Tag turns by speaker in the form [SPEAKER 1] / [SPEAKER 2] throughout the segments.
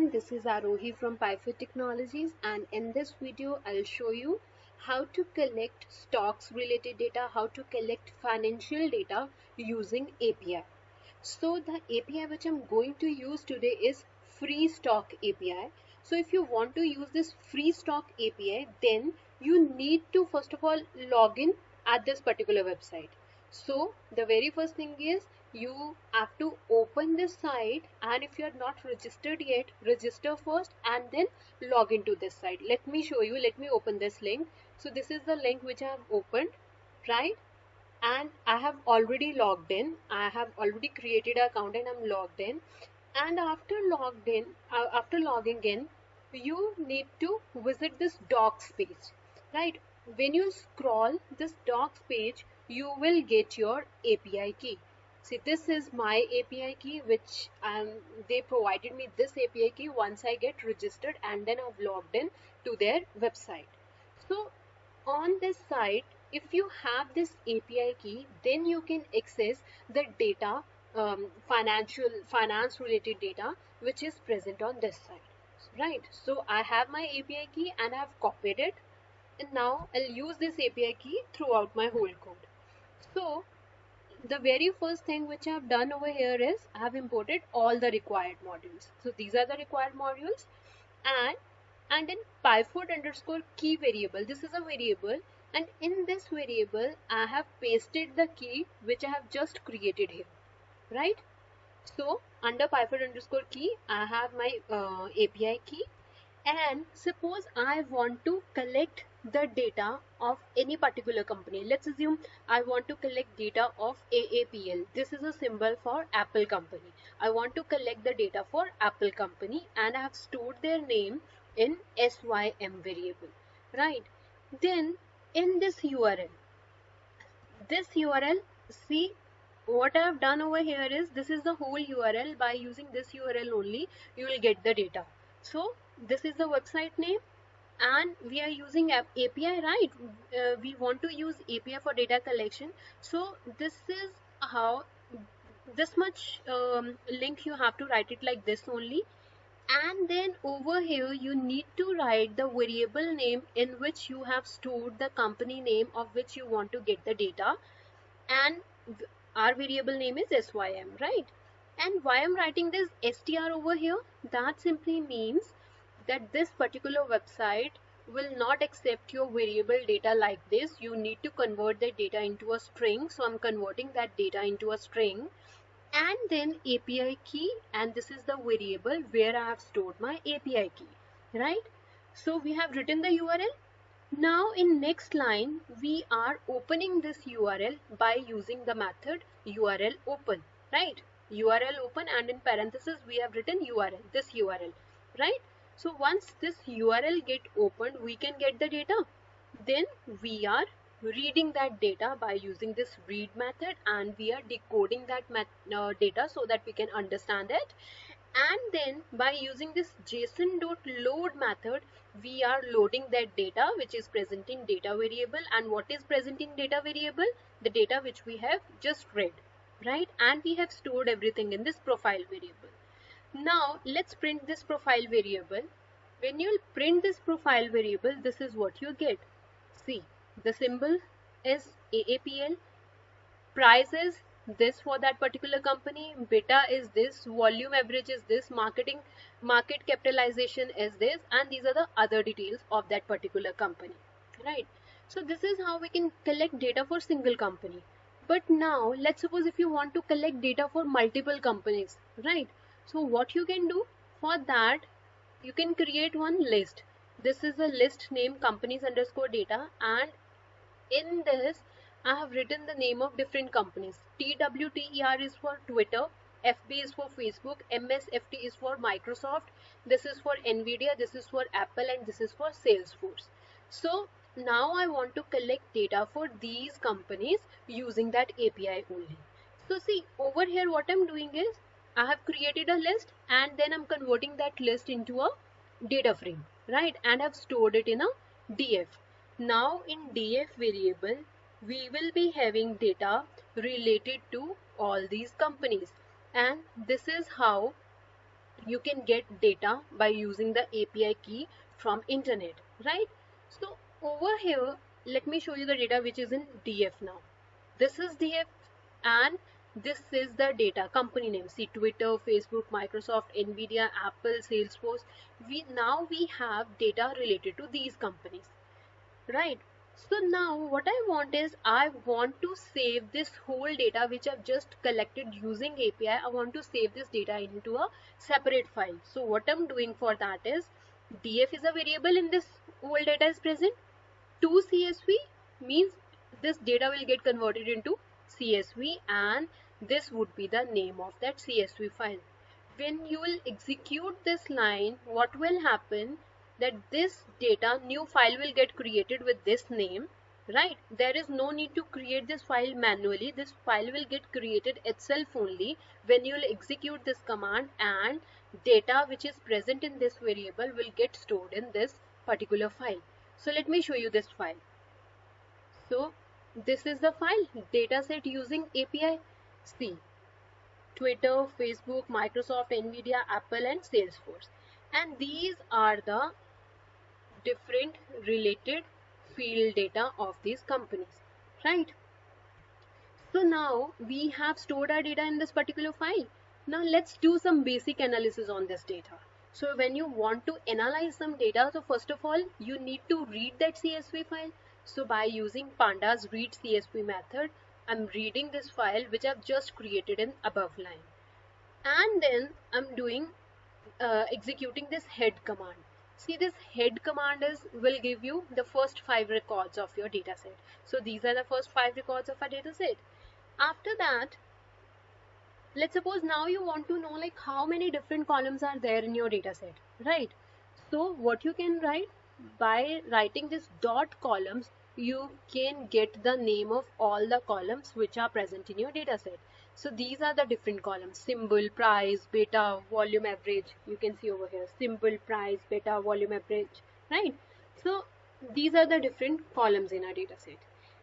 [SPEAKER 1] everyone, this is Arohi from PyFit Technologies, and in this video I'll show you how to collect stocks related data, how to collect financial data using API. So the API which I'm going to use today is Free Stock API. So if you want to use this Free Stock API, then you need to first of all log in at this particular website. So the very first thing is you have to open this site, and if you are not registered yet, register first and then log into this site. Let me show you. Let me open this link. So this is the link which I have opened, right? And I have already logged in. I have already created an account and I'm logged in. And after logging in, you need to visit this docs page, right? When you scroll this docs page, you will get your API key. See, this is my API key, which they provided me this API key once I get registered and then I've logged in to their website. So on this site, if you have this API key, then you can access the data, finance related data, which is present on this site, right? So I have my API key and I have copied it, and now I'll use this API key throughout my whole code. So the very first thing which I have done over here is I have imported all the required modules. So these are the required modules, and in pyfoot underscore key variable, this is a variable, and in this variable I have pasted the key which I have just created here, right? So under pyfoot underscore key I have my API key, and suppose I want to collect the data of any particular company. Let's assume I want to collect data of AAPL. This is a symbol for Apple company. I want to collect the data for Apple company, and I have stored their name in SYM variable, right? Then in this URL, see what I have done over here is this is the whole URL. By using this URL only, you will get the data. So this is the website name, and we are using API, right? We want to use API for data collection. So this is how, this much link you have to write it like this only. And then over here you need to write the variable name in which you have stored the company name of which you want to get the data, and our variable name is SYM, right? And why I'm writing this str over here, that simply means that this particular website will not accept your variable data like this. You need to convert the data into a string. So I'm converting that data into a string, and then API key, and this is the variable where I have stored my API key, right? So we have written the URL. Now in next line, we are opening this URL by using the method URL open, right? URL open, and in parentheses we have written URL, this URL, right? So once this URL get opened, we can get the data. Then we are reading that data by using this read method, and we are decoding that data so that we can understand it. And then by using this JSON.load method, we are loading that data which is present in data variable. And what is present in data variable? The data which we have just read, right? And we have stored everything in this profile variable. Now let's print this profile variable. When you print this profile variable, this is what you get. See, the symbol is AAPL, price is this for that particular company, beta is this, volume average is this, market capitalization is this, and these are the other details of that particular company, right? So this is how we can collect data for single company. But now let's suppose if you want to collect data for multiple companies, right? So what you can do for that, you can create one list. This is a list named companies underscore data, and in this I have written the name of different companies. TWTER is for Twitter, FB is for Facebook, MSFT is for Microsoft, this is for Nvidia, this is for Apple, and this is for Salesforce. So now I want to collect data for these companies using that API only. So see over here what I'm doing is I have created a list, and then I'm converting that list into a data frame, right? And I've stored it in a DF. Now in DF variable, we will be having data related to all these companies, and this is how you can get data by using the API key from internet, right? So over here, let me show you the data which is in DF now. This is DF and this is the data company name. See, Twitter, Facebook, Microsoft, Nvidia, Apple, Salesforce. We have data related to these companies, right? So now what I want is I want to save this whole data which I've just collected using API. I want to save this data into a separate file. So what I'm doing for that is DF is a variable in this whole data is present. To CSV means this data will get converted into CSV and this would be the name of that CSV file. When you will execute this line, what will happen that this data new file will get created with this name, right? There is no need to create this file manually. This file will get created itself only when you will execute this command, and data which is present in this variable will get stored in this particular file. So let me show you this file. So this is the file, dataset using API. See, Twitter, Facebook, Microsoft, Nvidia, Apple and Salesforce. And these are the different related field data of these companies, right? So now we have stored our data in this particular file. Now let's do some basic analysis on this data. So when you want to analyze some data, so first of all, you need to read that CSV file. So by using pandas read CSV method, I'm reading this file which I've just created in above line. And then I'm doing executing this head command. See, this head command will give you the first 5 records of your data set. So these are the first 5 records of a data set. After that, let's suppose now you want to know like how many different columns are there in your data set, right? So what you can write, by writing this dot columns, you can get the name of all the columns which are present in your data set. So these are the different columns: symbol, price, beta, volume, average. You can see over here symbol, price, beta, volume, average, right? So these are the different columns in our data set.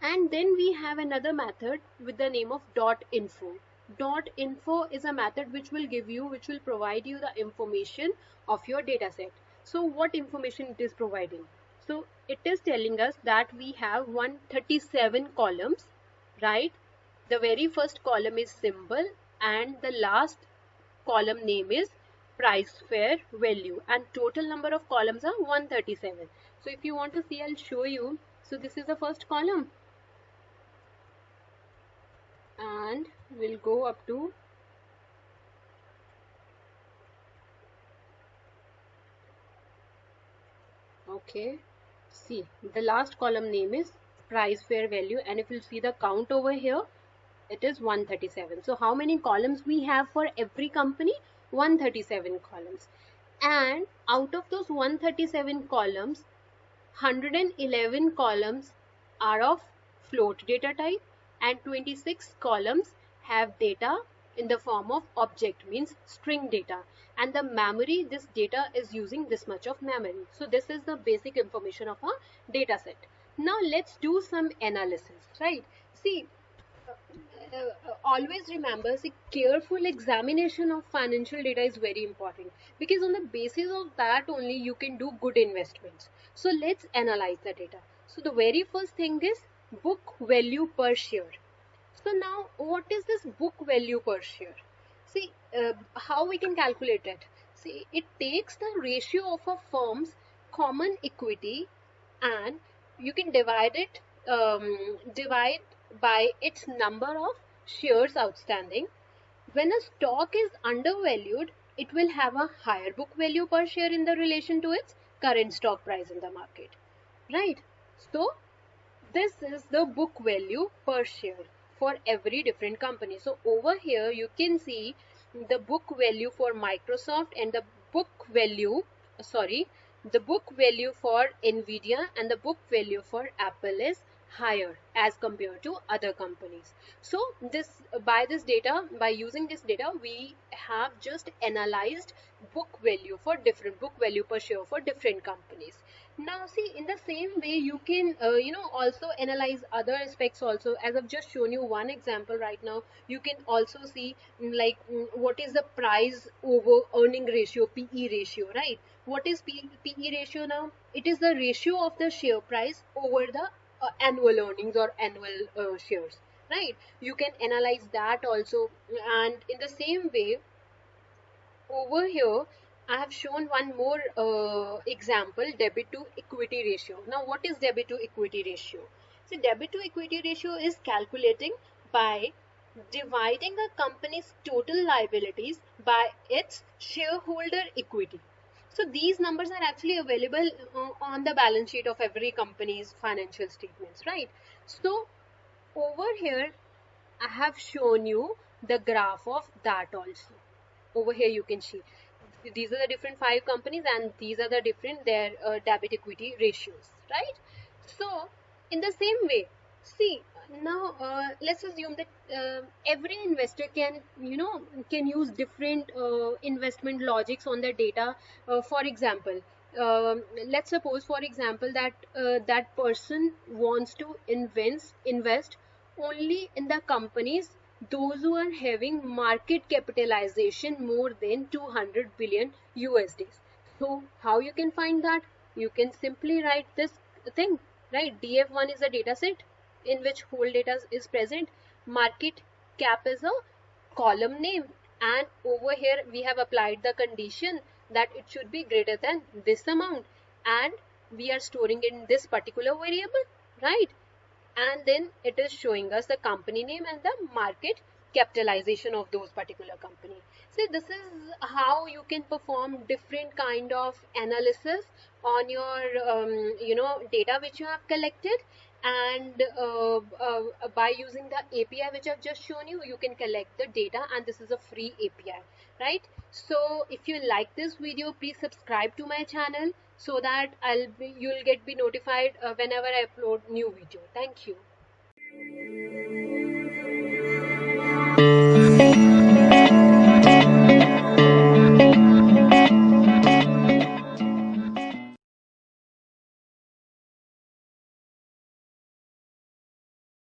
[SPEAKER 1] And then we have another method with the name of dot info. Dot info is a method which will provide you the information of your data set. So what information it is providing? So it is telling us that we have 137 columns, right? The very first column is symbol and the last column name is price fair value, and total number of columns are 137. So if you want to see, I'll show you. So this is the first column and we'll go up to okay. See, the last column name is price fair value, and if you see the count over here, it is 137. So how many columns we have for every company? 137 columns. And out of those 137 columns, 111 columns are of float data type and 26 columns have data in the form of object, means string data, and the memory, this data is using this much of memory. So this is the basic information of a data set. Now let's do some analysis, right? See, always remember, see, careful examination of financial data is very important, because on the basis of that only you can do good investments. So let's analyze the data. So the very first thing is book value per share. So now what is this book value per share? See, how we can calculate it? See, it takes the ratio of a firm's common equity and you can divide by its number of shares outstanding. When a stock is undervalued, it will have a higher book value per share in the relation to its current stock price in the market, right? So this is the book value per share for every different company. So over here you can see the book value for Microsoft and the book value for Nvidia and the book value for Apple is higher as compared to other companies. So by using this data, we have just analyzed book value for different book value per share for different companies. Now see, in the same way you can also analyze other aspects also. As I've just shown you one example right now, you can also see like what is the price over earning ratio, PE ratio, right? What is PE ratio now? It is the ratio of the share price over the annual earnings or annual shares, right? You can analyze that also. And in the same way, over here I have shown one more example, debit to equity ratio. Now what is debit to equity ratio? So debit to equity ratio is calculating by dividing a company's total liabilities by its shareholder equity. So these numbers are actually available on the balance sheet of every company's financial statements, right? So over here I have shown you the graph of that also. Over here you can see these are the different 5 companies and these are the different their debit equity ratios, right? So in the same way, see, now let's assume that every investor can use different investment logics on the data. For example, let's suppose for example that that person wants to invest only in the companies those who are having market capitalization more than 200 billion USDs. So how you can find that? You can simply write this thing, right? DF1 is a data set in which whole data is present. Market cap is a column name, and over here we have applied the condition that it should be greater than this amount, and we are storing it in this particular variable, right? And then it is showing us the company name and the market capitalization of those particular company. So this is how you can perform different kind of analysis on your data which you have collected. And by using the API which I've just shown you, you can collect the data, and this is a free API, right? So if you like this video, please subscribe to my channel so that you'll be notified whenever I upload new video. Thank you.